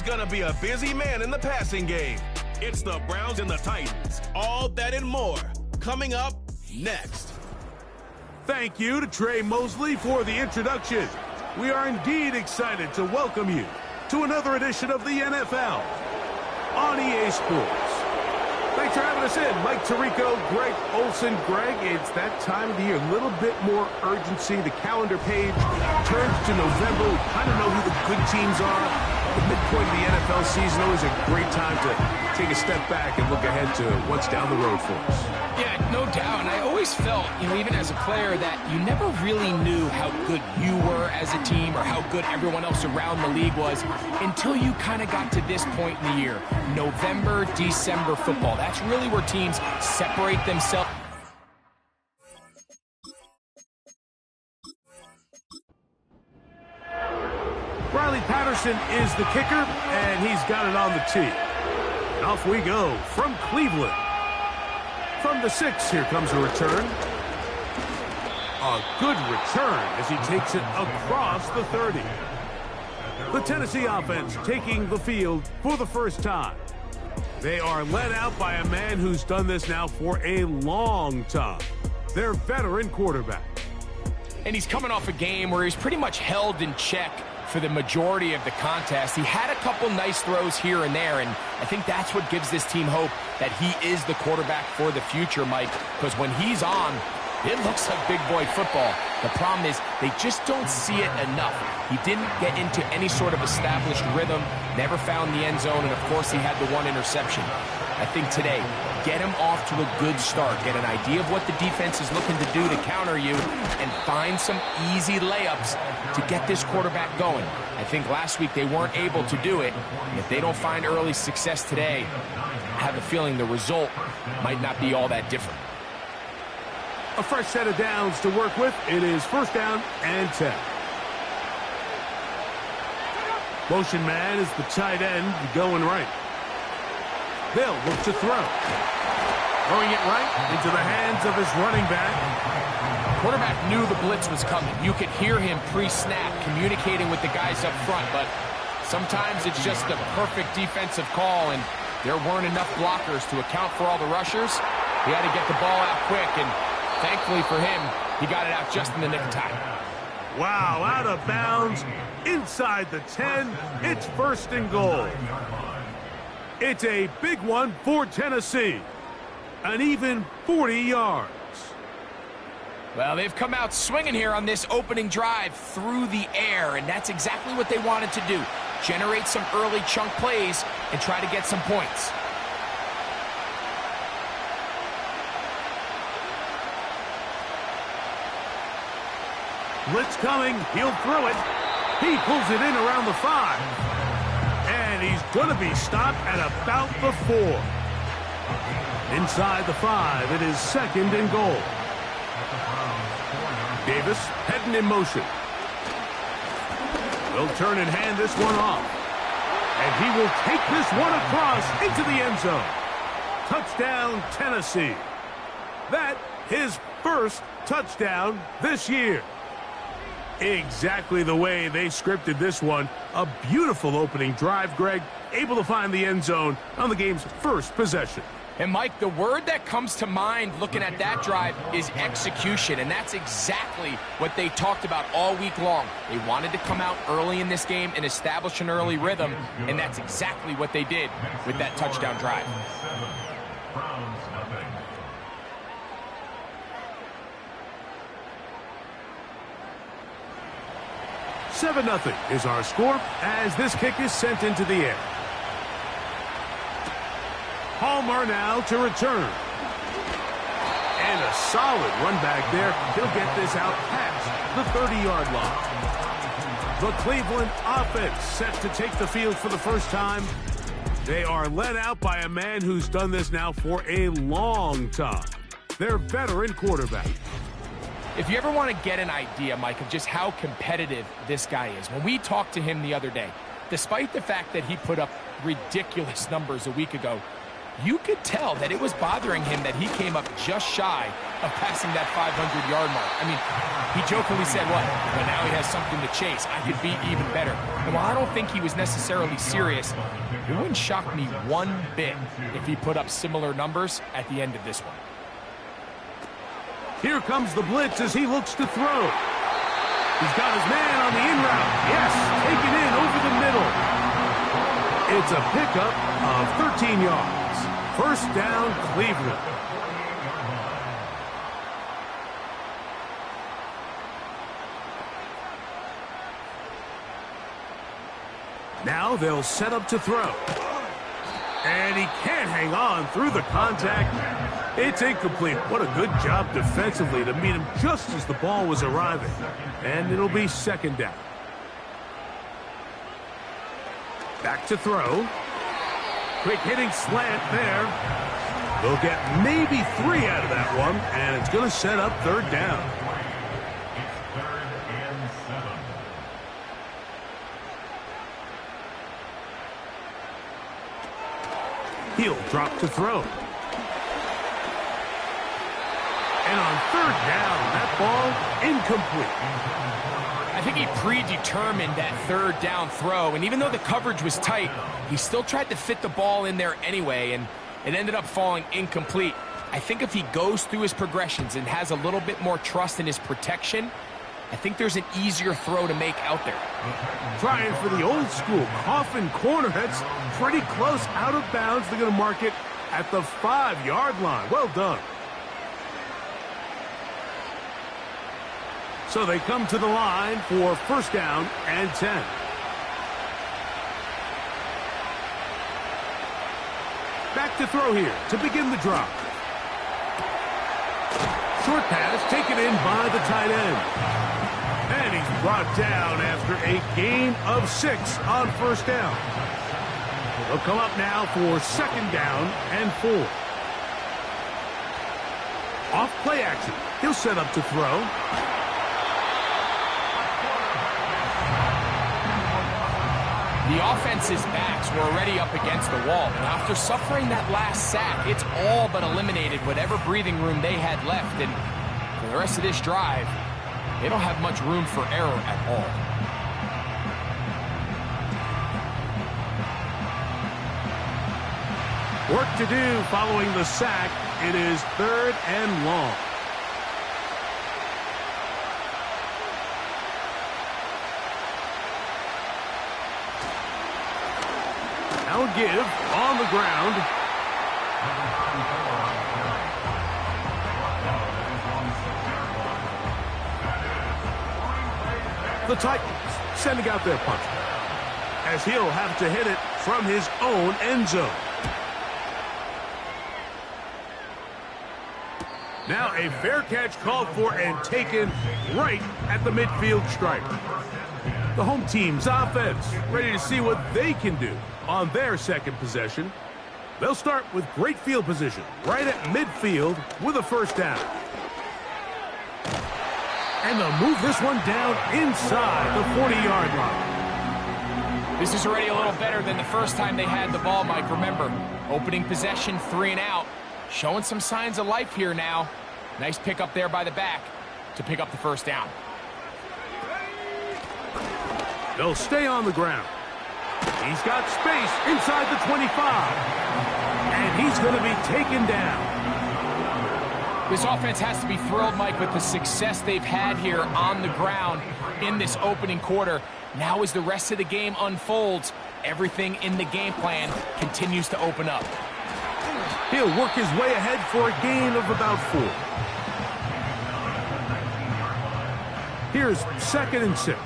gonna be a busy man in the passing game. It's the Browns and the Titans. All that and more coming up next. Thank you to Trey Mosley for the introduction. We are indeed excited to welcome you to another edition of the NFL on EA Sports. Thanks for having us in. Mike Tirico, Greg Olsen. Greg, it's that time of the year. A little bit more urgency. The calendar page turns to November. We kind of know who the good teams are. The midpoint of the NFL season, always a great time to take a step back and look ahead to what's down the road for us. Yeah, no doubt. And I always felt, even as a player, that you never really knew how good you were as a team or how good everyone else around the league was until you kind of got to this point in the year. November, December football. That's really where teams separate themselves. Riley Patterson is the kicker, and he's got it on the tee. And off we go from Cleveland. From the 6, here comes a return. A good return as he takes it across the 30. The Tennessee offense taking the field for the first time. They are led out by a man who's done this now for a long time. Their veteran quarterback. And he's coming off a game where he's pretty much held in check for the majority of the contest. He had a couple nice throws here and there, and I think that's what gives this team hope that he is the quarterback for the future, Mike, because when he's on, it looks like big boy football. The problem is they just don't see it enough. He didn't get into any sort of established rhythm, never found the end zone, and of course he had the one interception. I think today, get him off to a good start, get an idea of what the defense is looking to do to counter you, and find some easy layups to get this quarterback going. I think last week they weren't able to do it, and if they don't find early success today, I have a feeling the result might not be all that different. A fresh set of downs to work with. It is first down and 10. Motion man is the tight end going right. They'll look to throw. Throwing it right into the hands of his running back. Quarterback knew the blitz was coming. You could hear him pre-snap communicating with the guys up front, but sometimes it's just a perfect defensive call, and there weren't enough blockers to account for all the rushers. He had to get the ball out quick, and thankfully for him, he got it out just in the nick of time. Wow, out of bounds, inside the 10, it's first and goal. It's a big one for Tennessee, an even 40 yards. Well, they've come out swinging here on this opening drive through the air, and that's exactly what they wanted to do. Generate some early chunk plays and try to get some points. Blitz coming, he'll throw it. He pulls it in around the 5. And he's going to be stopped at about the 4. Inside the 5, it is second and goal. Davis heading in motion. They'll turn and hand this one off. And he will take this one across into the end zone. Touchdown, Tennessee. That his first touchdown this year. Exactly the way they scripted this one. A beautiful opening drive, Greg. Able to find the end zone on the game's first possession. And, Mike, the word that comes to mind looking at that drive is execution, and that's exactly what they talked about all week long. They wanted to come out early in this game and establish an early rhythm, and that's exactly what they did with that touchdown drive. 7-0 is our score as this kick is sent into the air. Palmer now to return. And a solid run back there. He'll get this out past the 30-yard line. The Cleveland offense set to take the field for the first time. They are led out by a man who's done this now for a long time. Their veteran quarterback. If you ever want to get an idea, Mike, of just how competitive this guy is, when we talked to him the other day, despite the fact that he put up ridiculous numbers a week ago, you could tell that it was bothering him that he came up just shy of passing that 500-yard mark. I mean, he jokingly said, what? But now he has something to chase. I could be even better. And while I don't think he was necessarily serious, it wouldn't shock me one bit if he put up similar numbers at the end of this one. Here comes the blitz as he looks to throw. He's got his man on the in route. Yes, taken in over the middle. It's a pickup of 13 yards. First down, Cleveland. Now they'll set up to throw. And he can't hang on through the contact. It's incomplete. What a good job defensively to meet him just as the ball was arriving. And it'll be second down. Back to throw. Quick hitting slant there. They'll get maybe 3 out of that one, and it's going to set up third down. He'll drop to throw. And on third down, that ball incomplete. I think he predetermined that third down throw, and even though the coverage was tight, he still tried to fit the ball in there anyway, and it ended up falling incomplete. I think if he goes through his progressions and has a little bit more trust in his protection, I think there's an easier throw to make out there. Trying for the old school coffin corner. That's pretty close out of bounds. They're going to mark it at the 5-yard line. Well done. So they come to the line for first down and 10. Back to throw here to begin the drive. Short pass taken in by the tight end. And he's brought down after a gain of 6 on first down. They'll come up now for second down and 4. Off play action. He'll set up to throw. The offense's backs were already up against the wall, and after suffering that last sack, it's all but eliminated whatever breathing room they had left, and for the rest of this drive, they don't have much room for error at all. Work to do following the sack. It is third and long. Now a give on the ground. The Titans sending out their punch, as he'll have to hit it from his own end zone. Now a fair catch called for and taken right at the midfield stripe. The home team's offense ready to see what they can do on their second possession. They'll start with great field position right at midfield with a first down. And they'll move this one down inside the 40-yard line. This is already a little better than the first time they had the ball, Mike. Remember, opening possession, 3 and out. Showing some signs of life here now. Nice pick up there by the back to pick up the first down. They'll stay on the ground. He's got space inside the 25. And he's going to be taken down. This offense has to be thrilled, Mike, with the success they've had here on the ground in this opening quarter. Now as the rest of the game unfolds, everything in the game plan continues to open up. He'll work his way ahead for a gain of about 4. Here's second and 6.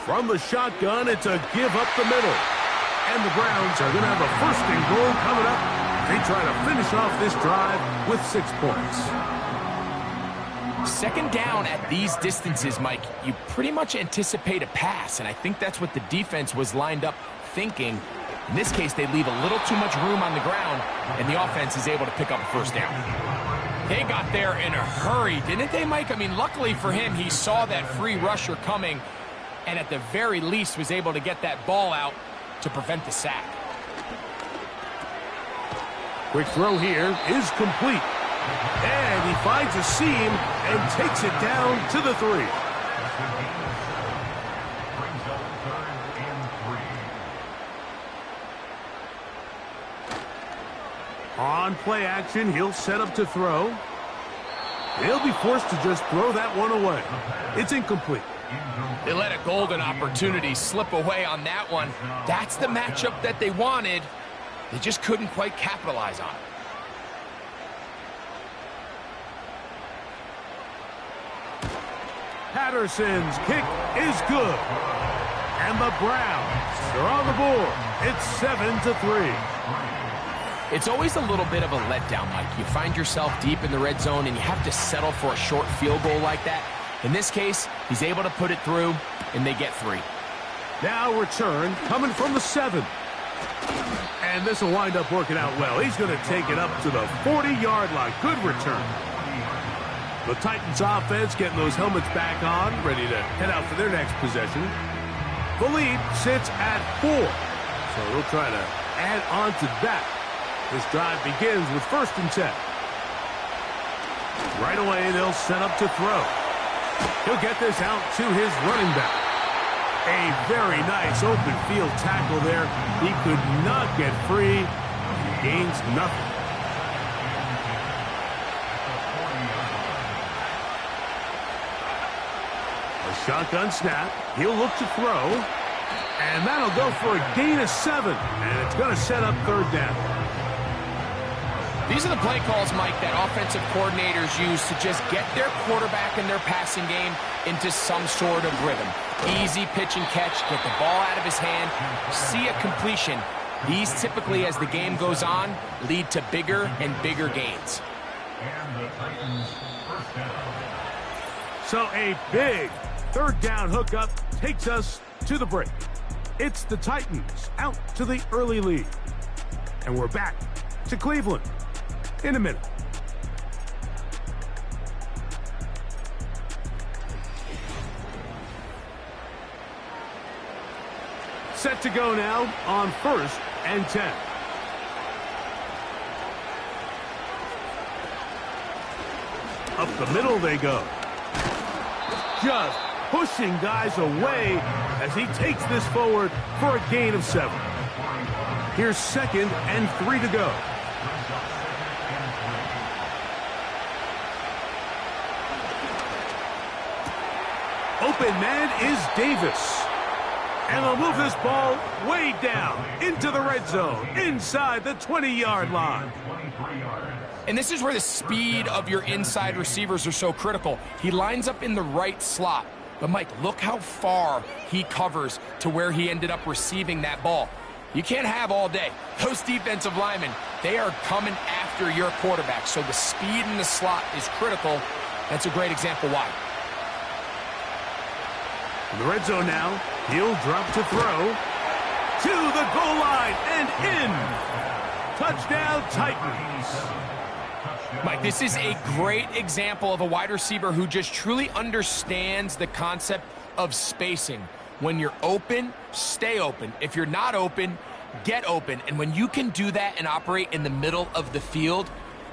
From the shotgun, it's a give up the middle. And the Browns are going to have a first and goal coming up. They try to finish off this drive with 6 points. Second down at these distances, Mike, you pretty much anticipate a pass, and I think that's what the defense was lined up thinking. In this case, they leave a little too much room on the ground, and the offense is able to pick up a first down. They got there in a hurry, didn't they, Mike? I mean, luckily for him, he saw that free rusher coming, and at the very least was able to get that ball out to prevent the sack. Quick throw here is complete. And he finds a seam and takes it down to the 3. On play action, he'll set up to throw. He'll be forced to just throw that one away. It's incomplete. They let a golden opportunity slip away on that one. That's the matchup that they wanted. They just couldn't quite capitalize on it. Patterson's kick is good. And the Browns are on the board. It's 7-3. It's always a little bit of a letdown, Mike. You find yourself deep in the red zone and you have to settle for a short field goal like that. In this case, he's able to put it through, and they get 3. Now return coming from the 7. And this will wind up working out well. He's going to take it up to the 40-yard line. Good return. The Titans offense getting those helmets back on, ready to head out for their next possession. The lead sits at 4. So they'll try to add on to that. This drive begins with 1st and 10. Right away, they'll set up to throw. He'll get this out to his running back. A very nice open field tackle there. He could not get free. He gains nothing. A shotgun snap. He'll look to throw. And that'll go for a gain of 7. And it's going to set up 3rd down. These are the play calls, Mike, that offensive coordinators use to just get their quarterback and their passing game into some sort of rhythm. Easy pitch and catch, get the ball out of his hand, see a completion. These typically, as the game goes on, lead to bigger and bigger gains. So a big 3rd down hookup takes us to the break. It's the Titans out to the early lead. And we're back to Cleveland in a minute. Set to go now on 1st and 10. Up the middle they go. Just pushing guys away as he takes this forward for a gain of 7. Here's 2nd and 3 to go. Open man is Davis. And they'll move this ball way down into the red zone, inside the 20-yard line. And this is where the speed of your inside receivers are so critical. He lines up in the right slot. But, Mike, look how far he covers to where he ended up receiving that ball. You can't have all day. Those defensive linemen, they are coming after your quarterback. So the speed in the slot is critical. That's a great example why. In the red zone now, he'll drop to throw. To the goal line and in. Touchdown, Titans. Mike, this is a great example of a wide receiver who just truly understands the concept of spacing. When you're open, stay open. If you're not open, get open. And when you can do that and operate in the middle of the field,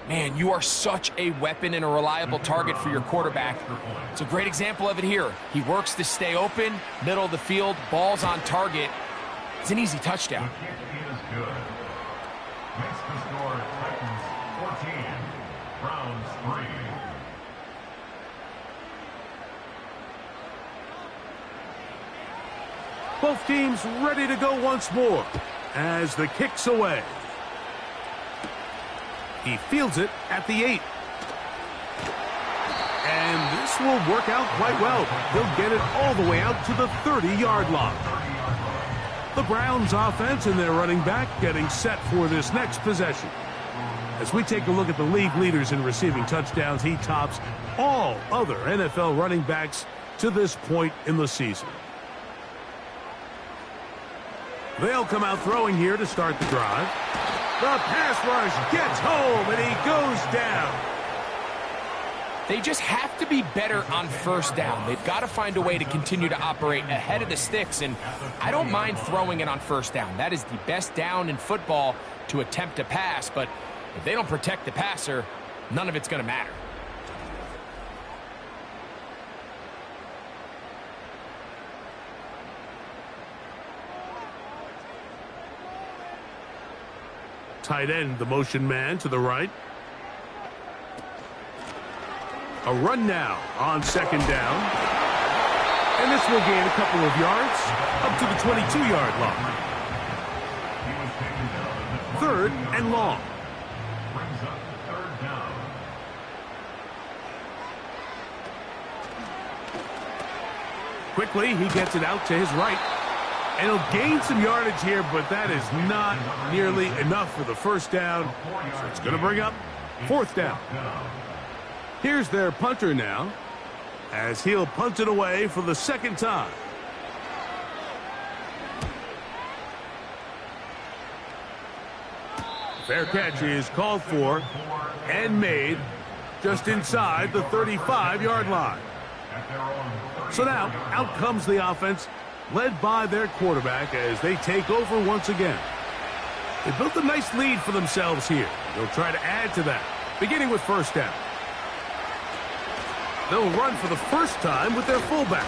man, you are such a weapon and a reliable target for your quarterback. It's a great example of it here. He works to stay open, middle of the field, ball's on target. It's an easy touchdown. Makes the score Titans 14, Browns 3. Both teams ready to go once more as the kick's away. He fields it at the 8. And this will work out quite well. They'll get it all the way out to the 30-yard line. The Browns offense and their running back getting set for this next possession. As we take a look at the league leaders in receiving touchdowns, he tops all other NFL running backs to this point in the season. They'll come out throwing here to start the drive. The pass rush gets home, and he goes down. They just have to be better on first down. They've got to find a way to continue to operate ahead of the sticks, and I don't mind throwing it on first down. That is the best down in football to attempt a pass, but if they don't protect the passer, none of it's going to matter. Tight end, the motion man to the right. A run now on second down. And this will gain a couple of yards up to the 22-yard line. Third and long. Brings up third down. Quickly, he gets it out to his right. And he'll gain some yardage here, but that is not nearly enough for the first down. So it's going to bring up fourth down. Here's their punter now, as he'll punt it away for the second time. Fair catch is called for and made just inside the 35-yard line. So now, out comes the offense, led by their quarterback as they take over once again. They built a nice lead for themselves here. They'll try to add to that, beginning with first down. They'll run for the first time with their fullback.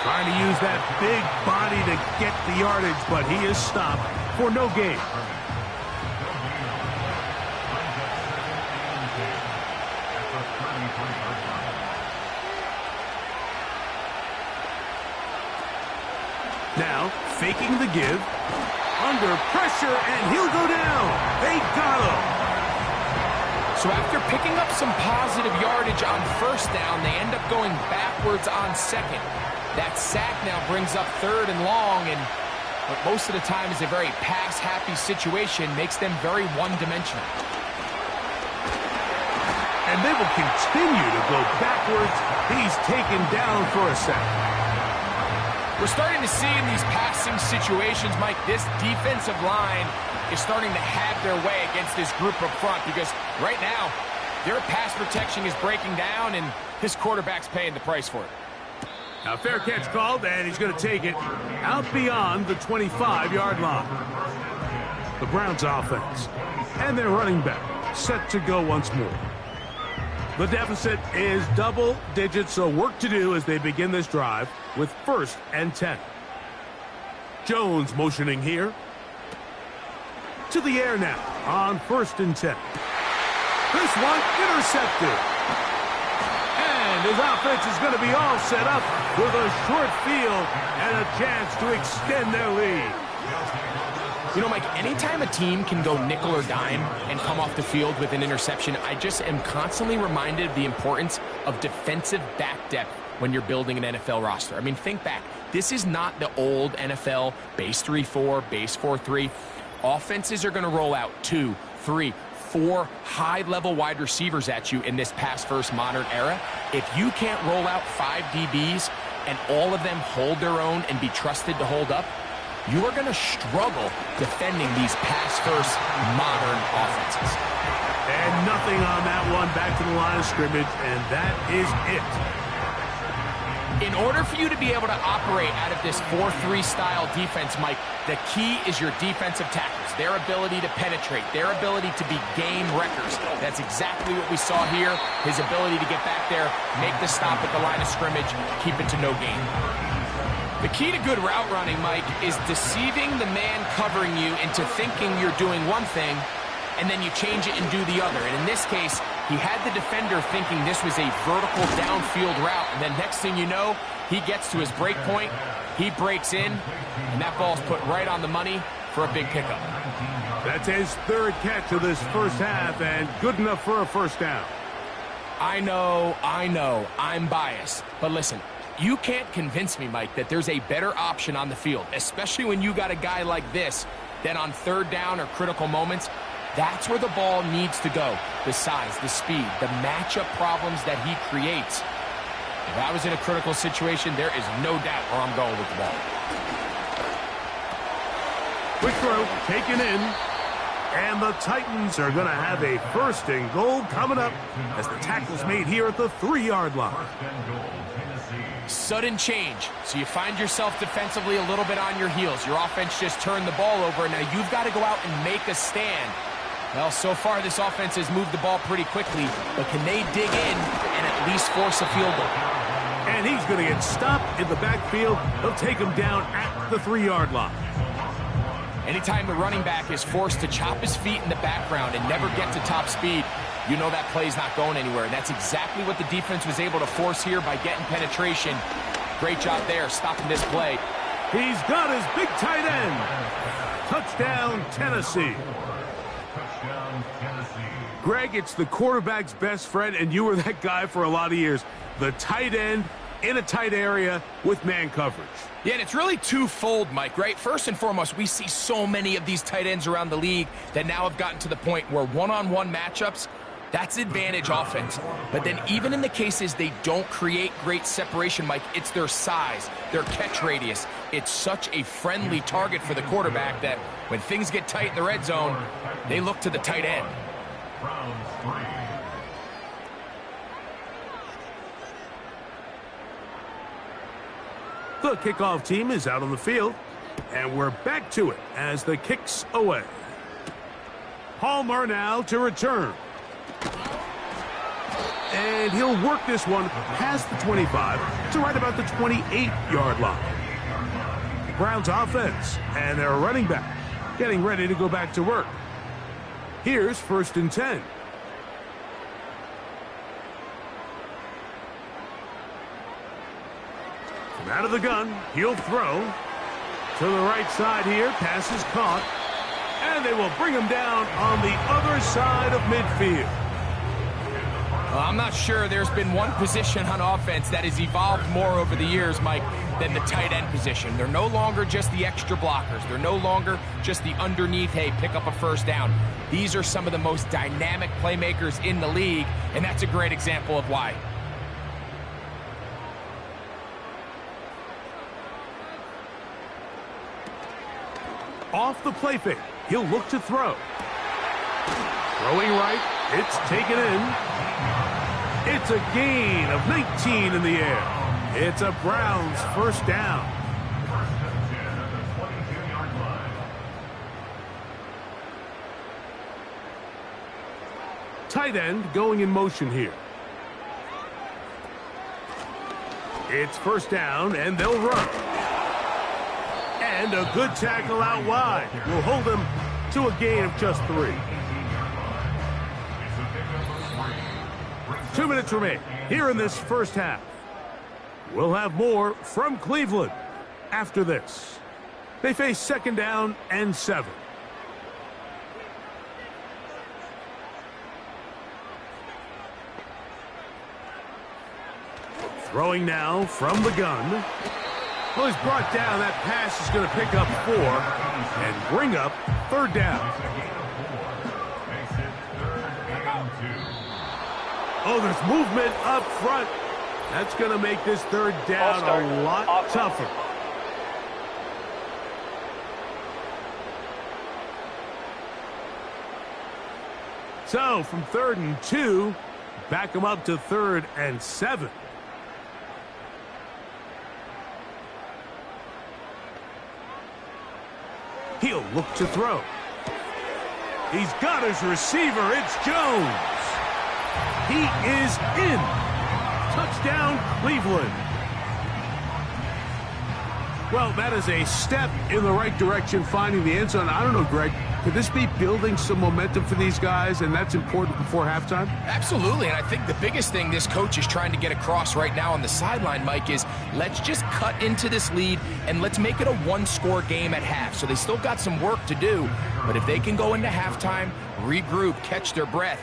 Trying to use that big body to get the yardage, but he is stopped for no gain. Now, faking the give, under pressure, and he'll go down. They got him. So after picking up some positive yardage on first down, they end up going backwards on second. That sack now brings up third and long, and what most of the time is a very pass-happy situation makes them very one-dimensional. And they will continue to go backwards. He's taken down for a sack. We're starting to see in these passing situations, Mike, this defensive line is starting to have their way against this group up front because right now, their pass protection is breaking down and this quarterback's paying the price for it. Now, fair catch called, and he's going to take it out beyond the 25-yard line. The Browns offense and their running back set to go once more. The deficit is double digits, so work to do as they begin this drive with 1st and 10. Jones motioning here. To the air now on 1st and 10. This one intercepted. And his offense is going to be all set up with a short field and a chance to extend their lead. You know, Mike, anytime a team can go nickel or dime and come off the field with an interception, I just am constantly reminded of the importance of defensive back depth when you're building an NFL roster. I mean, think back. This is not the old NFL base 3-4, base 4-3. Offenses are going to roll out 2, 3, 4 high-level wide receivers at you in this pass-first modern era. If you can't roll out 5 DBs and all of them hold their own and be trusted to hold up, you are going to struggle defending these pass-first modern offenses. And nothing on that one, back to the line of scrimmage, and that is it. In order for you to be able to operate out of this 4-3 style defense, Mike, the key is your defensive tackles, their ability to penetrate, their ability to be game wreckers. That's exactly what we saw here, his ability to get back there, make the stop at the line of scrimmage, keep it to no gain. The key to good route running, Mike, is deceiving the man covering you into thinking you're doing one thing, and then you change it and do the other. And in this case, he had the defender thinking this was a vertical downfield route, and then next thing you know, he gets to his break point, he breaks in, and that ball's put right on the money for a big pickup. That's his 3rd catch of this first half, and good enough for a first down. I know, I'm biased, but listen, you can't convince me, Mike, that there's a better option on the field, especially when you got a guy like this, that on 3rd down or critical moments, that's where the ball needs to go. The size, the speed, the matchup problems that he creates. If I was in a critical situation, there is no doubt where I'm going with the ball. Quick throw, taken in. And the Titans are going to have a 1st and goal coming up as the tackle's made here at the 3-yard line. Sudden change. So you find yourself defensively a little bit on your heels. Your offense just turned the ball over. Now you've got to go out and make a stand. Well, so far this offense has moved the ball pretty quickly, but can they dig in and at least force a field goal? And he's going to get stopped in the backfield. They'll take him down at the 3-yard line. Anytime the running back is forced to chop his feet in the background and never get to top speed, you know that play's not going anywhere. And that's exactly what the defense was able to force here by getting penetration. Great job there, stopping this play. He's got his big tight end. Touchdown, Tennessee. Greg, it's the quarterback's best friend, and you were that guy for a lot of years. The tight end in a tight area with man coverage. Yeah, and it's really twofold, Mike, right? First and foremost, we see so many of these tight ends around the league that now have gotten to the point where one-on-one matchups, that's advantage offense. But then even in the cases they don't create great separation, Mike, it's their size, their catch radius. It's such a friendly target for the quarterback that when things get tight in the red zone, they look to the tight end. The kickoff team is out on the field, and we're back to it as the kick's away. Palmer now to return. And he'll work this one past the 25 to right about the 28-yard line. The Browns offense and their running back getting ready to go back to work. Here's 1st and 10. From out of the gun, he'll throw. To the right side here, pass is caught. And they will bring him down on the other side of midfield. Well, I'm not sure there's been one position on offense that has evolved more over the years, Mike, than the tight end position. They're no longer just the extra blockers. They're no longer just the underneath, hey, pick up a 1st down. These are some of the most dynamic playmakers in the league, and that's a great example of why. Off the play fake, he'll look to throw. Throwing right, it's taken in. It's a gain of 19 in the air. It's a Browns 1st down. Tight end going in motion here. It's 1st down, and they'll run. And a good tackle out wide will hold them to a gain of just 3. 2 minutes remain here in this 1st half. We'll have more from Cleveland after this. They face 2nd down and 7. Throwing now from the gun. Well, he's brought down. That pass is going to pick up 4 and bring up 3rd down. Oh, there's movement up front. That's going to make this 3rd down a lot tougher. So, from 3rd and 2, back him up to 3rd and 7. He'll look to throw. He's got his receiver. It's Jones. He is in. Touchdown, Cleveland. Well, that is a step in the right direction, finding the end zone. I don't know, Greg. Could this be building some momentum for these guys, and that's important before halftime? Absolutely, and I think the biggest thing this coach is trying to get across right now on the sideline, Mike, is let's just cut into this lead and let's make it a 1-score game at half. So they still got some work to do, but if they can go into halftime, regroup, catch their breath,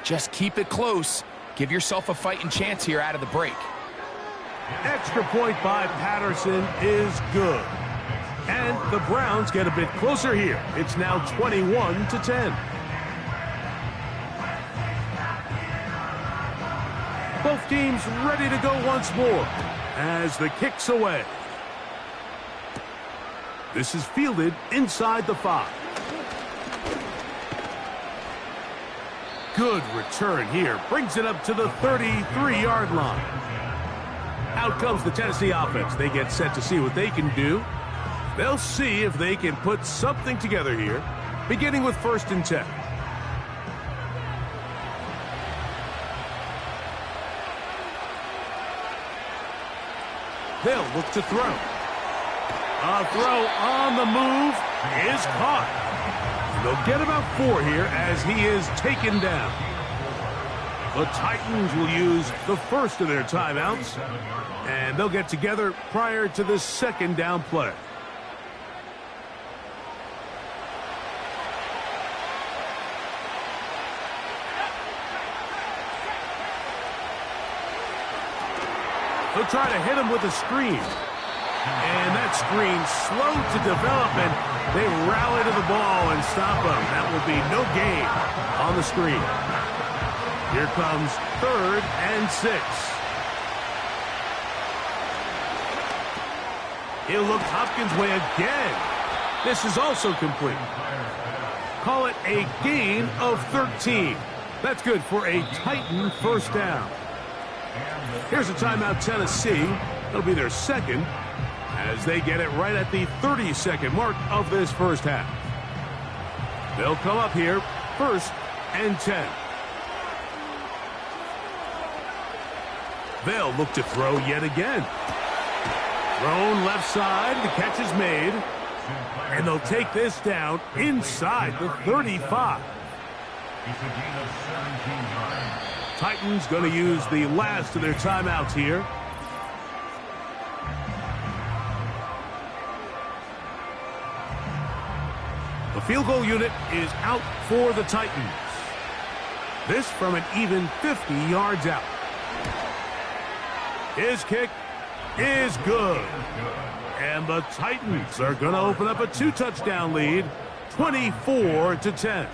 just keep it close, give yourself a fighting chance here out of the break. Extra point by Patterson is good. And the Browns get a bit closer here. It's now 21-10. Both teams ready to go once more as the kick's away. This is fielded inside the 5. Good return here. Brings it up to the 33-yard line. Out comes the Tennessee offense. They get set to see what they can do. They'll see if they can put something together here, beginning with 1st and 10. They'll look to throw. A throw on the move is caught. They'll get about 4 here as he is taken down. The Titans will use the first of their timeouts, and they'll get together prior to the 2nd down play. They'll try to hit him with a screen. And that screen slow to develop, and they rally to the ball and stop him. That will be no gain on the screen. Here comes 3rd and 6. He'll look Hopkins' way again. This is also complete. Call it a gain of 13. That's good for a Titan 1st down. Here's a timeout, Tennessee. It'll be their 2nd as they get it right at the 30-second mark of this 1st half. They'll come up here 1st and 10. They'll look to throw yet again. Thrown left side. The catch is made. And they'll take this down inside the 35. It's a gain of 17 yards. Titans going to use the last of their timeouts here. The field goal unit is out for the Titans. This from an even 50 yards out. His kick is good. And the Titans are going to open up a 2-touchdown lead, 24-10.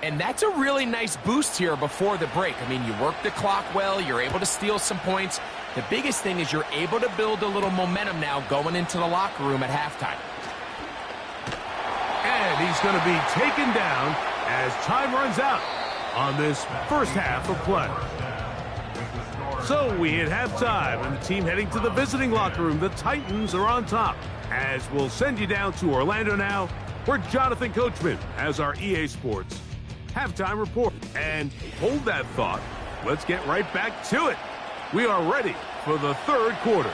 And that's a really nice boost here before the break. I mean, you work the clock well. You're able to steal some points. The biggest thing is you're able to build a little momentum now going into the locker room at halftime. And he's going to be taken down as time runs out on this 1st half of play. So we hit halftime, and the team heading to the visiting locker room. The Titans are on top, as we'll send you down to Orlando now, where Jonathan Coachman has our EA Sports halftime report. And hold that thought. Let's get right back to it. We are ready for the 3rd quarter.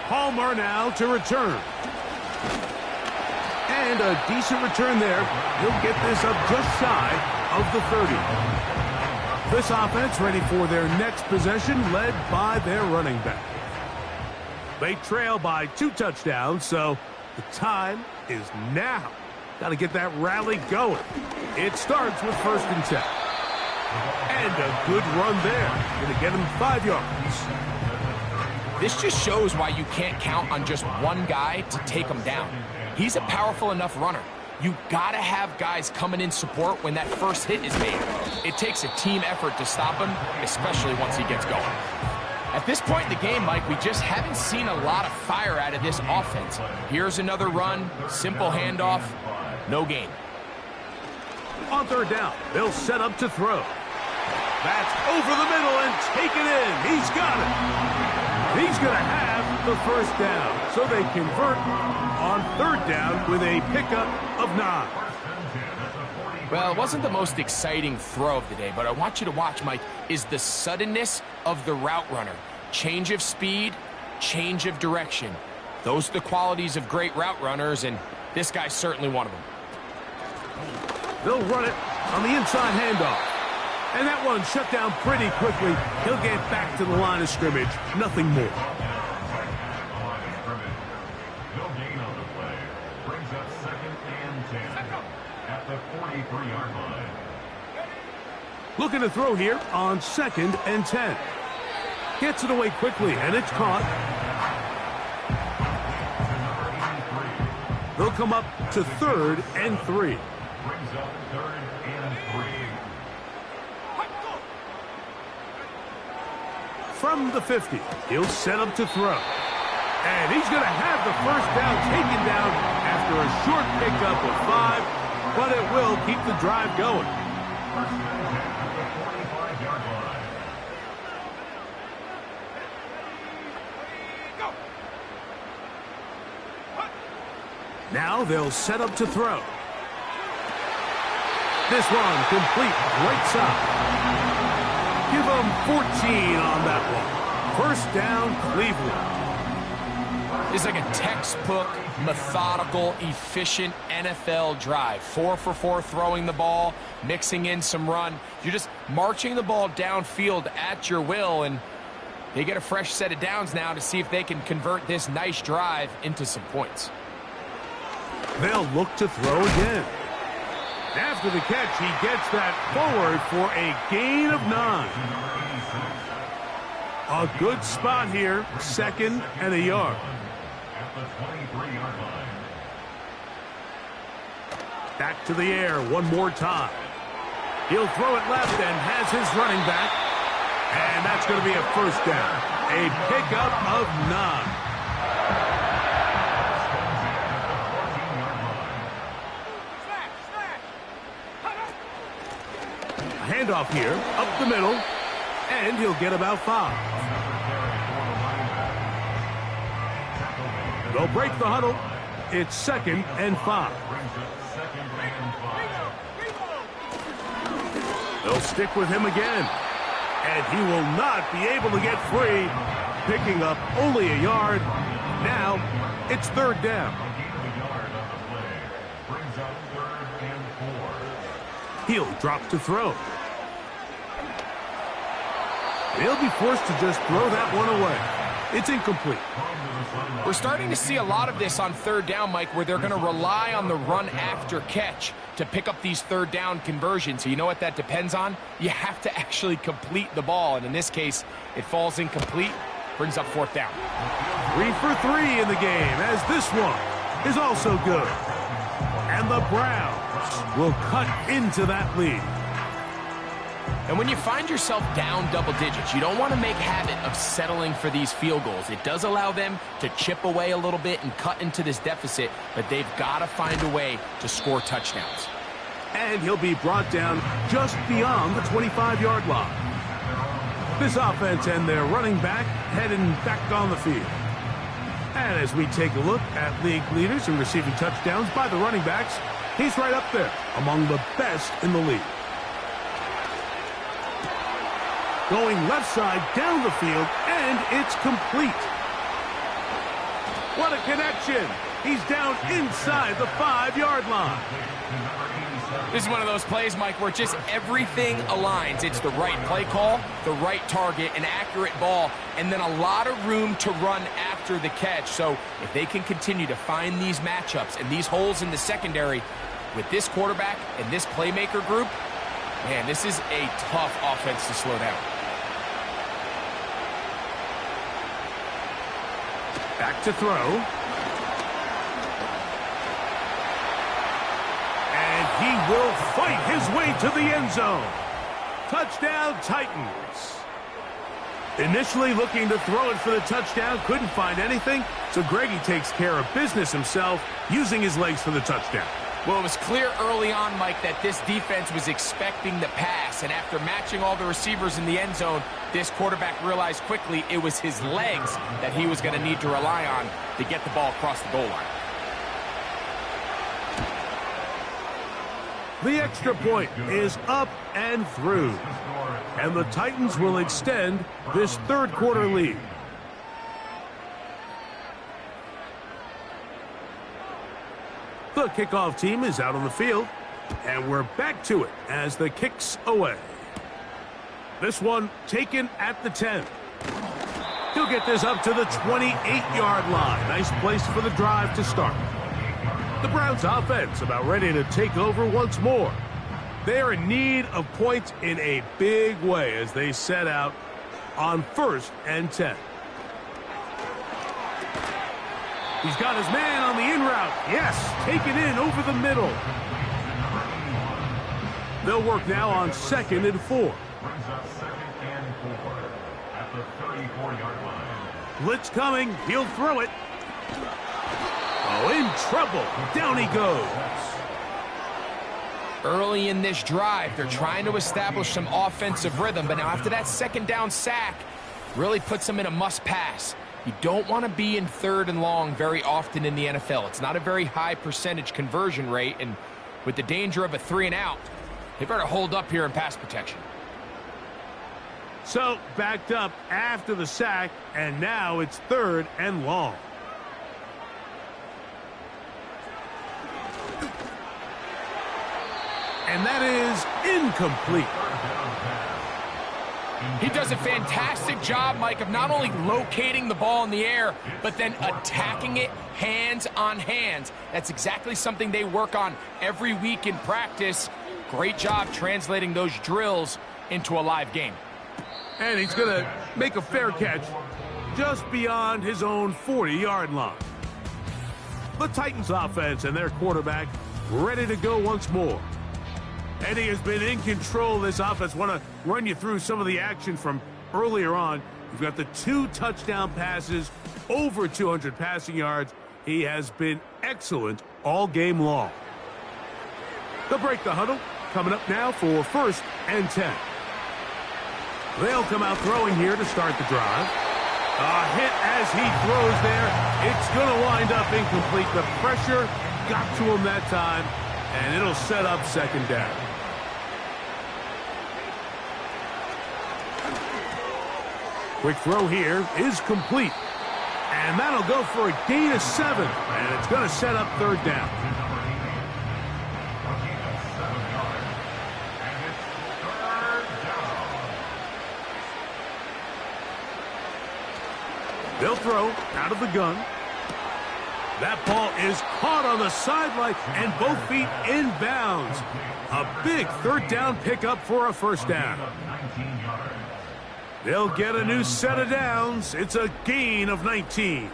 Palmer now to return. And a decent return there. He'll get this up just shy of the 30. This offense ready for their next possession, led by their running back. They trail by 2 touchdowns, so the time is now. Got to get that rally going. It starts with 1st and 10. And a good run there. Going to get him 5 yards. This just shows why you can't count on just one guy to take him down. He's a powerful enough runner. You got to have guys coming in support when that first hit is made. It takes a team effort to stop him, especially once he gets going. At this point in the game, Mike, we just haven't seen a lot of fire out of this offense. Here's another run, simple handoff, no gain. On 3rd down, they'll set up to throw. That's over the middle and taken in. He's got it. He's going to have the 1st down, so they convert on 3rd down with a pickup of 9. Well, it wasn't the most exciting throw of the day, but I want you to watch, Mike, is the suddenness of the route runner. Change of speed, change of direction. Those are the qualities of great route runners, and this guy's certainly one of them. They'll run it on the inside handoff. And that one shut down pretty quickly. He'll get back to the line of scrimmage. Nothing more. No gain on the play. Brings up 2nd and 10 at the 43-yard line. Looking to throw here on 2nd and 10. Gets it away quickly, and it's caught. They'll come up to 3rd and 3. Brings up 3rd and 3. From the 50, he'll set up to throw. And he's going to have the 1st down taken down after after a short pickup of 5, but it will keep the drive going. First and 10 at the 45-yard line. Now they'll set up to throw. This one complete right side. Give them 14 on that one. First down, Cleveland. It's like a textbook, methodical, efficient NFL drive. 4 for 4 throwing the ball, mixing in some run. You're just marching the ball downfield at your will, and they get a fresh set of downs now to see if they can convert this nice drive into some points. They'll look to throw again. After the catch, he gets that forward for a gain of 9. A good spot here, 2nd and a yard. At the 23-yard line. Back to the air one more time. He'll throw it left and has his running back. And that's going to be a first down. A pickup of 9. Handoff here, up the middle, and he'll get about 5. They'll break the huddle. It's 2nd and 5. They'll stick with him again, and he will not be able to get free, picking up only a yard. Now it's 3rd down. He'll drop to throw. They'll be forced to just throw that one away. It's incomplete. We're starting to see a lot of this on 3rd down, Mike, where they're going to rely on the run after catch to pick up these 3rd down conversions. So you know what that depends on? You have to actually complete the ball. And in this case, it falls incomplete, brings up 4th down. 3 for 3 in the game, as this one is also good. And the Browns will cut into that lead. And when you find yourself down double digits, you don't want to make habit of settling for these field goals. It does allow them to chip away a little bit and cut into this deficit, but they've got to find a way to score touchdowns. And he'll be brought down just beyond the 25-yard line. This offense and their running back heading back on the field. And as we take a look at league leaders in receiving touchdowns by the running backs, he's right up there among the best in the league. Going left side down the field, and it's complete. What a connection. He's down inside the 5-yard line. This is one of those plays, Mike, where just everything aligns. It's the right play call, the right target, an accurate ball, and then a lot of room to run after the catch. So if they can continue to find these matchups and these holes in the secondary with this quarterback and this playmaker group, man, this is a tough offense to slow down. Back to throw. And he will fight his way to the end zone. Touchdown, Titans. Initially looking to throw it for the touchdown, couldn't find anything, so Greggy takes care of business himself, using his legs for the touchdown. Well, it was clear early on, Mike, that this defense was expecting the pass, and after matching all the receivers in the end zone, this quarterback realized quickly it was his legs that he was going to need to rely on to get the ball across the goal line. The extra point is up and through, and the Titans will extend this third quarter lead. The kickoff team is out on the field, and we're back to it as the kick's away. This one taken at the 10. He'll get this up to the 28-yard line. Nice place for the drive to start. The Browns offense about ready to take over once more. They're in need of points in a big way as they set out on 1st and 10. He's got his man on the in route. Yes, taken in over the middle. They'll work now on 2nd and 4. Brings up 2nd and 4 at the 34-yard line. Blitz coming. He'll throw it. Uh-oh, in trouble. Down he goes. Early in this drive, they're trying to establish some offensive rhythm, but now after that second down sack, really puts them in a must-pass. You don't want to be in 3rd and long very often in the NFL. It's not a very high percentage conversion rate, and with the danger of a 3-and-out, they better hold up here in pass protection. So, backed up after the sack, and now it's 3rd and long. And that is incomplete. He does a fantastic job, Mike, of not only locating the ball in the air, but then attacking it hands on hands. That's exactly something they work on every week in practice. Great job translating those drills into a live game. And he's going to make a fair catch just beyond his own 40-yard line. The Titans offense and their quarterback ready to go once more. Eddie has been in control of this offense. Want to run you through some of the action from earlier on. We've got the 2 touchdown passes, over 200 passing yards. He has been excellent all game long. They'll break the huddle. Coming up now for 1st and 10. They'll come out throwing here to start the drive. A hit as he throws there. It's going to wind up incomplete. The pressure got to him that time, and it'll set up 2nd down. Quick throw here is complete. And that'll go for a gain of 7. And it's going to set up 3rd down. They'll throw out of the gun. That ball is caught on the sideline and both feet in bounds. A big 3rd down pickup for a 1st down. They'll get a new set of downs. It's a gain of 19.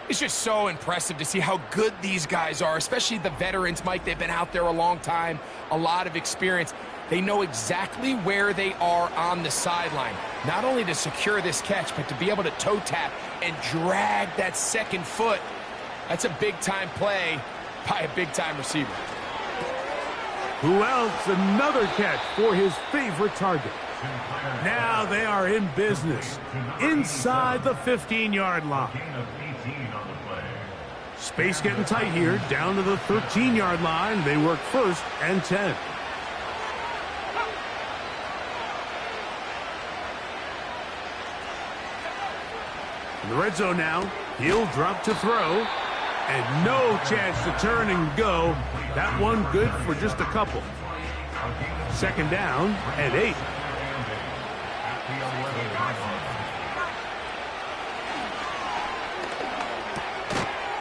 It's just so impressive to see how good these guys are, especially the veterans, Mike. They've been out there a long time, a lot of experience. They know exactly where they are on the sideline, not only to secure this catch, but to be able to toe tap and drag that 2nd foot. That's a big-time play by a big-time receiver. Who else? Another catch for his favorite target. Now they are in business inside the 15-yard line. Space getting tight here, down to the 13-yard line. They work 1st and 10. In the red zone now, he'll drop to throw, and no chance to turn and go. That one good for just a couple. 2nd down and 8.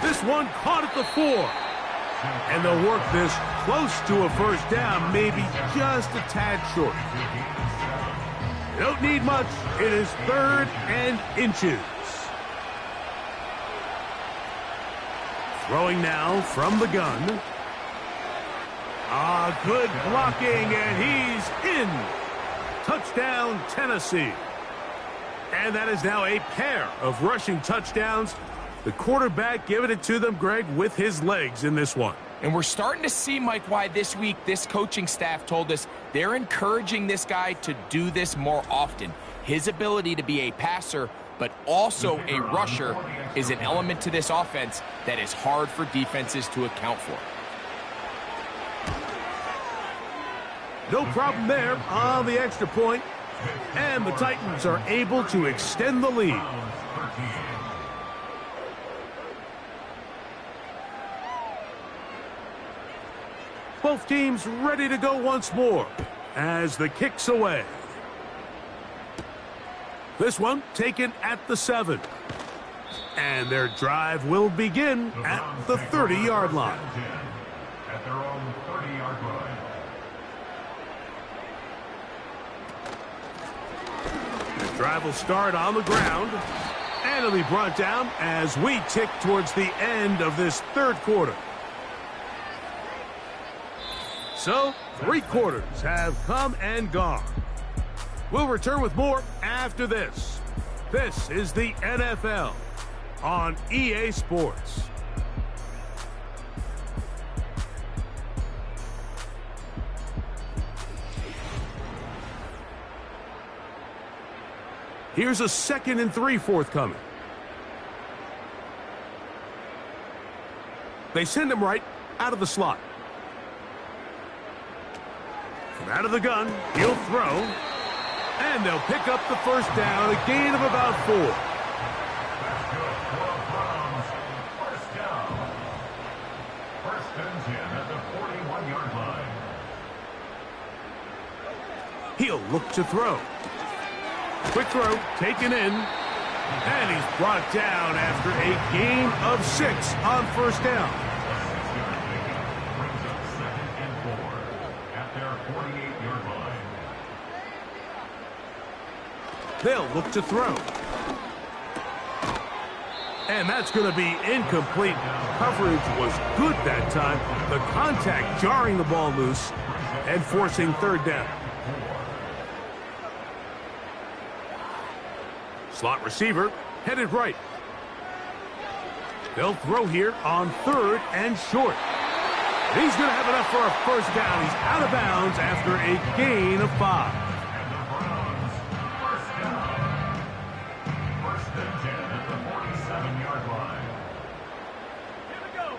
This one caught at the 4. And they'll work this close to a 1st down, maybe just a tad short. They don't need much. It is 3rd and inches. Throwing now from the gun. Good blocking, and he's in. Touchdown, Tennessee. And that is now a pair of rushing touchdowns. The quarterback giving it to them, Greg, with his legs in this one. And we're starting to see, Mike, why this week this coaching staff told us they're encouraging this guy to do this more often. His ability to be a passer, but also a rusher, is an element to this offense that is hard for defenses to account for. No problem there on the extra point. And the Titans are able to extend the lead. Both teams ready to go once more as the kick's away. This one taken at the 7. And their drive will begin at the 30-yard line. At their own 30-yard line. The drive will start on the ground. And it'll be brought down as we tick towards the end of this 3rd quarter. So, 3 quarters have come and gone. We'll return with more after this. This is the NFL on EA Sports. Here's a 2nd and 3 forthcoming. They send him right out of the slot. From out of the gun, he'll throw. And they'll pick up the first down, a gain of about 4. That's good for the Browns. First down. 1st and 10 at the 41-yard line. He'll look to throw. Quick throw, taken in. And he's brought down after a gain of 6 on first down. Brings up 2nd and 4 at their 48-yard line. They'll look to throw. And that's going to be incomplete. Coverage was good that time. The contact jarring the ball loose and forcing 3rd down. Slot receiver headed right. They'll throw here on 3rd and short. He's going to have enough for a first down. He's out of bounds after a gain of 5. And the Browns, first down. 1st and 10 at the 47-yard line.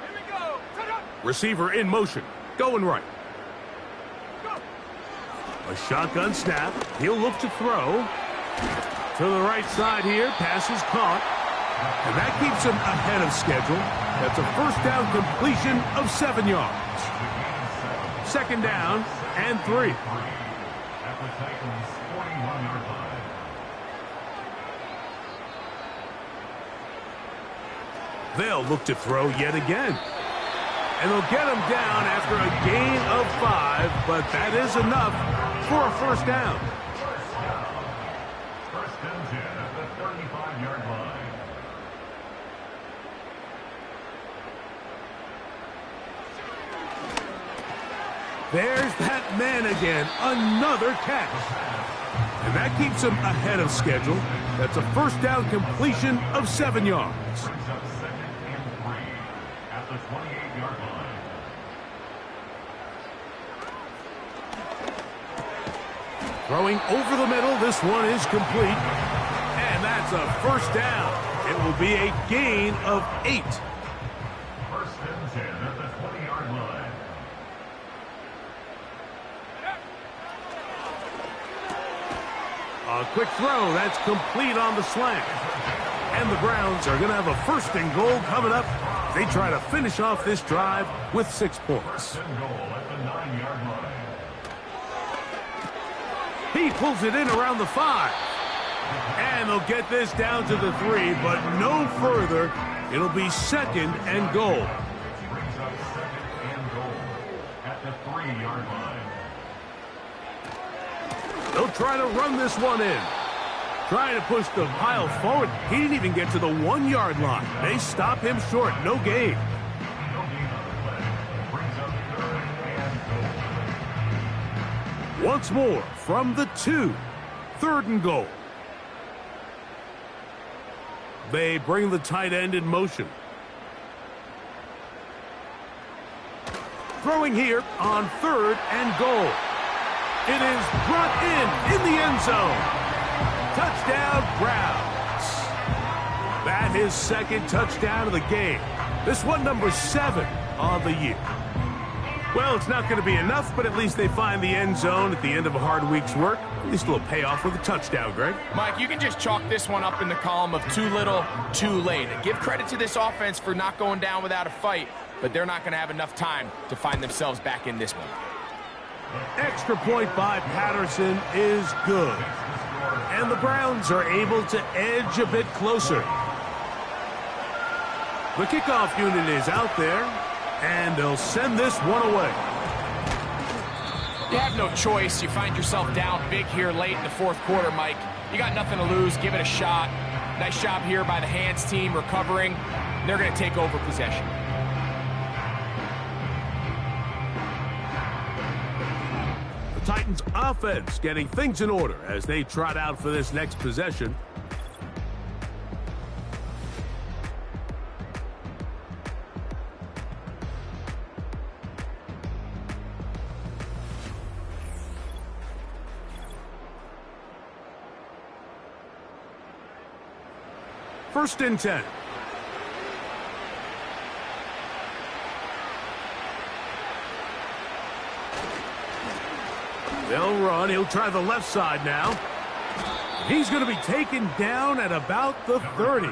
Here we go. Set up. Receiver in motion, going right. A shotgun snap. He'll look to throw. To the right side here, pass is caught. And that keeps him ahead of schedule. That's a first down completion of 7 yards. 2nd down and 3. At the Titans' 41-yard line. They'll look to throw yet again. And they'll get him down after a gain of 5, but that is enough for a first down. 1st and 10 at the 35-yard line. There's that man again, another catch. And that keeps him ahead of schedule. That's a first down completion of 7 yards. Brings up 2nd and 3 at the 28-yard line. Throwing over the middle, this one is complete. And that's a first down. It will be a gain of 8. 1st and 10 at the 20-yard line. A quick throw, that's complete on the slant. And the Browns are going to have a 1st and goal coming up. They try to finish off this drive with 6 points. 1st and goal at the 9-yard line. He pulls it in around the 5. And they'll get this down to the 3, but no further. It'll be 2nd and goal. Brings up 2nd and goal at the 3-yard line. They'll try to run this one in. Trying to push the pile forward. He didn't even get to the 1-yard line. They stop him short. No gain. No gain on the play. Brings up 3rd and goal. Once more from the 2. 3rd and goal. They bring the tight end in motion. Throwing here on 3rd and goal. It is brought in the end zone. Touchdown, Browns. That is 2nd touchdown of the game. This one number 7 on the year. Well, it's not going to be enough, but at least they find the end zone at the end of a hard week's work. At least a little payoff with a touchdown, Greg. Mike, you can just chalk this one up in the column of too little, too late. Give credit to this offense for not going down without a fight, but they're not going to have enough time to find themselves back in this one. Extra point by Patterson is good. And the Browns are able to edge a bit closer. The kickoff unit is out there, and they'll send this one away. You have no choice. You find yourself down big here late in the 4th quarter, Mike. You got nothing to lose. Give it a shot. Nice job here by the hands team recovering. They're going to take over possession. The Titans offense getting things in order as they trot out for this next possession. 1st and 10. They'll run. He'll try the left side now. He's going to be taken down at about the 30.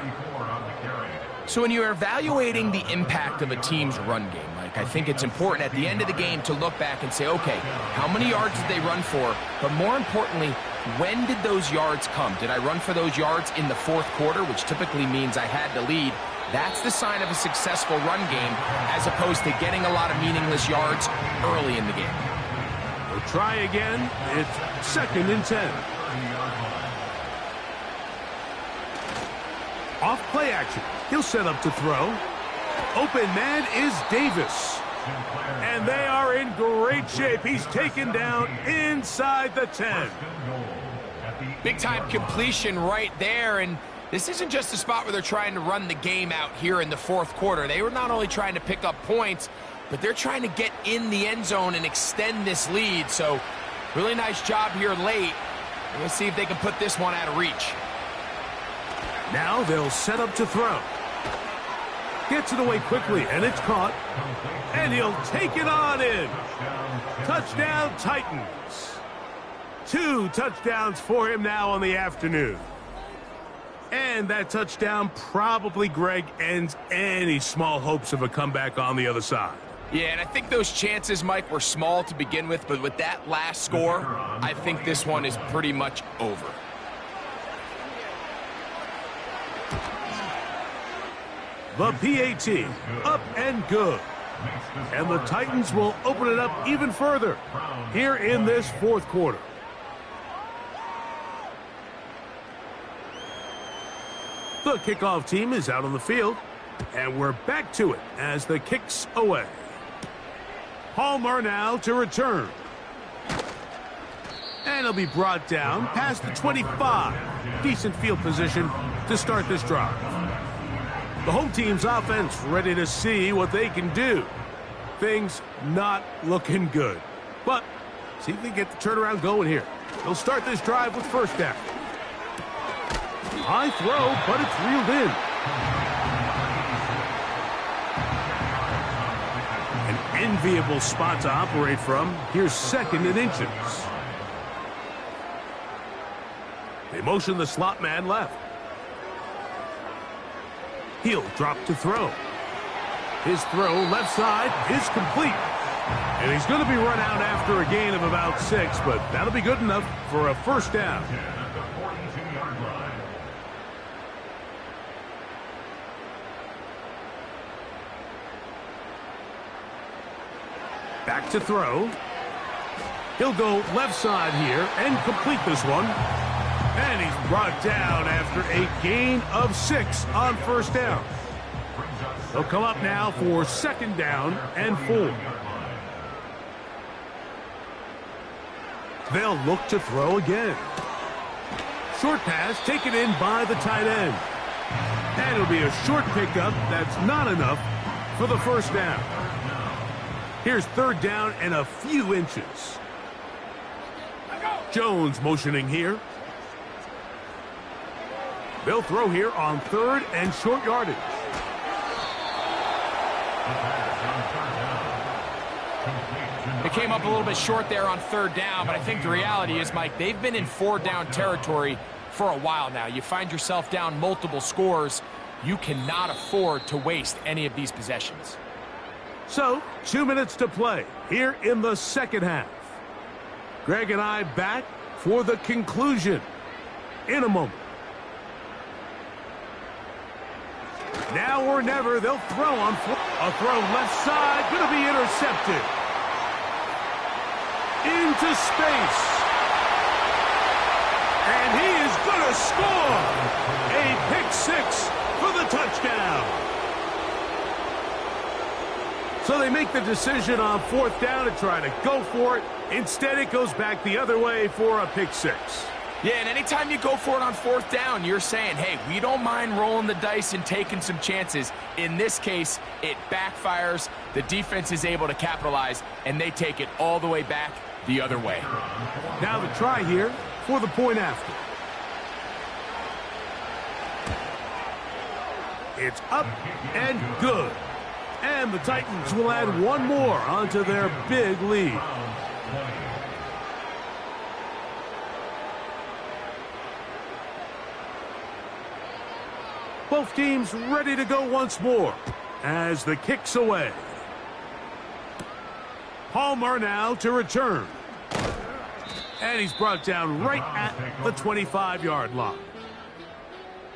So when you're evaluating the impact of a team's run game, Mike, I think it's important at the end of the game to look back and say, okay, how many yards did they run for? But more importantly, when did those yards come? Did I run for those yards in the 4th quarter, which typically means I had the lead? That's the sign of a successful run game, as opposed to getting a lot of meaningless yards early in the game. We'll try again. It's 2nd and 10. Off play action. He'll set up to throw. Open man is Davis. And they are in great shape. He's taken down inside the 10. Big-time completion right there, and this isn't just a spot where they're trying to run the game out here in the 4th quarter. They were not only trying to pick up points, but they're trying to get in the end zone and extend this lead. So really nice job here late. We'll see if they can put this one out of reach. Now they'll set up to throw. Gets it away quickly, and it's caught. And he'll take it on in. Touchdown, Titans. 2 touchdowns for him now on the afternoon. And that touchdown probably, Greg, ends any small hopes of a comeback on the other side. Yeah, and I think those chances, Mike, were small to begin with, but with that last score, I think this one is pretty much over. The PAT, up and good. And the Titans will open it up even further here in this 4th quarter. The kickoff team is out on the field, and we're back to it as the kick's away. Palmer now to return. And he'll be brought down past the 25. Decent field position to start this drive. The home team's offense ready to see what they can do. Things not looking good. But see if they get the turnaround going here. They'll start this drive with 1st down. High throw, but it's reeled in. An enviable spot to operate from. Here's 2nd and inches. They motion the slot man left. He'll drop to throw. His throw left side is complete. And he's going to be run out after a gain of about 6, but that'll be good enough for a 1st down. Back to throw. He'll go left side here and complete this one. And he's brought down after a gain of 6 on 1st down. They'll come up now for 2nd down and 4. They'll look to throw again. Short pass taken in by the tight end. And it'll be a short pickup that's not enough for the 1st down. Here's 3rd down and a few inches. Jones motioning here. They'll throw here on 3rd and short yardage. It came up a little bit short there on 3rd down, but I think the reality is, Mike, they've been in 4-down territory for a while now. You find yourself down multiple scores. You cannot afford to waste any of these possessions. So, 2 minutes to play here in the 2nd half. Greg and I back for the conclusion in a moment. Now or never, they'll throw on a throw left side, going to be intercepted. Into space. And he is going to score. A pick 6 for the touchdown. So they make the decision on 4th down to try to go for it. Instead, it goes back the other way for a pick 6. Yeah, and anytime you go for it on 4th down, you're saying, hey, we don't mind rolling the dice and taking some chances. In this case, it backfires. The defense is able to capitalize, and they take it all the way back the other way. Now the try here for the point after. It's up and good. And the Titans will add one more onto their big lead. Both teams ready to go once more as the kick's away. Palmer now to return. And he's brought down right at the 25-yard line.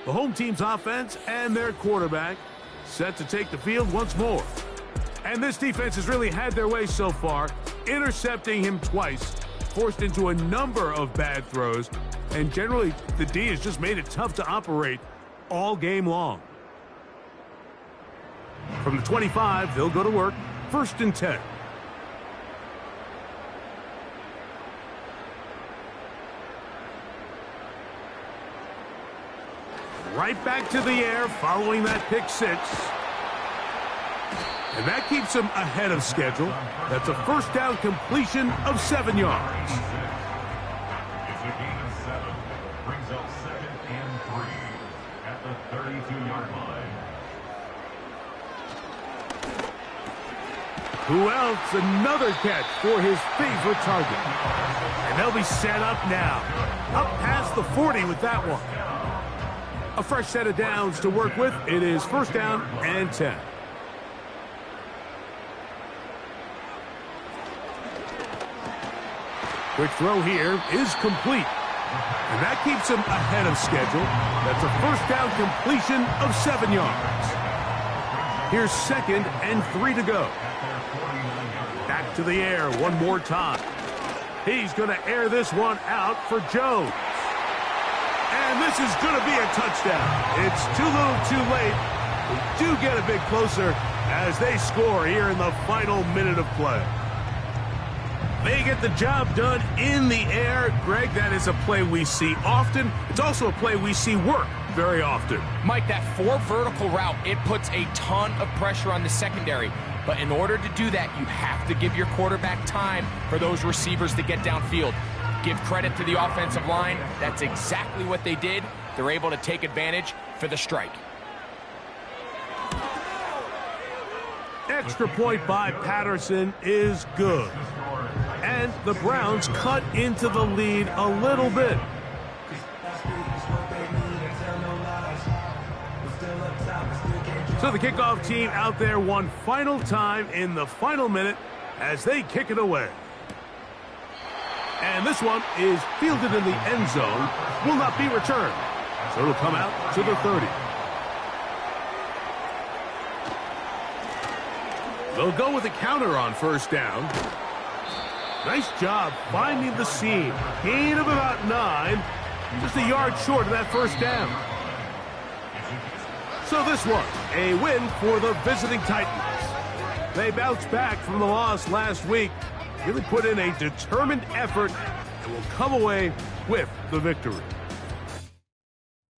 The home team's offense and their quarterback set to take the field once more. And this defense has really had their way so far, intercepting him twice, forced into a number of bad throws, and generally the D has just made it tough to operate all game long. From the 25, they'll go to work, 1st and 10. Right back to the air following that pick 6. And that keeps him ahead of schedule. That's a first down completion of 7 yards. It's a gain of 7. Brings up 2nd and 3 at the 32-yard line. Who else? Another catch for his favorite target. And they'll be set up now. Up past the 40 with that one. A fresh set of downs to work with. It is 1st down and 10. Quick throw here is complete. And that keeps him ahead of schedule. That's a 1st down completion of 7 yards. Here's 2nd and 3 to go. Back to the air one more time. He's going to air this one out for Jones. And this is going to be a touchdown. It's too little too late. We do get a bit closer as they score here in the final minute of play. They get the job done in the air. Greg, that is a play we see often. It's also a play we see work very often. Mike, that 4 vertical route, it puts a ton of pressure on the secondary. But in order to do that, you have to give your quarterback time for those receivers to get downfield. Give credit to the offensive line. That's exactly what they did. They're able to take advantage for the strike. Extra point by Patterson is good. And the Browns cut into the lead a little bit. So the kickoff team out there one final time in the final minute as they kick it away. And this one is fielded in the end zone, will not be returned. So it'll come out to the 30. They'll go with a counter on 1st down. Nice job finding the seam. Gain of about 9. Just a yard short of that 1st down. So this one, a win for the visiting Titans. They bounced back from the loss last week. Really put in a determined effort and will come away with the victory.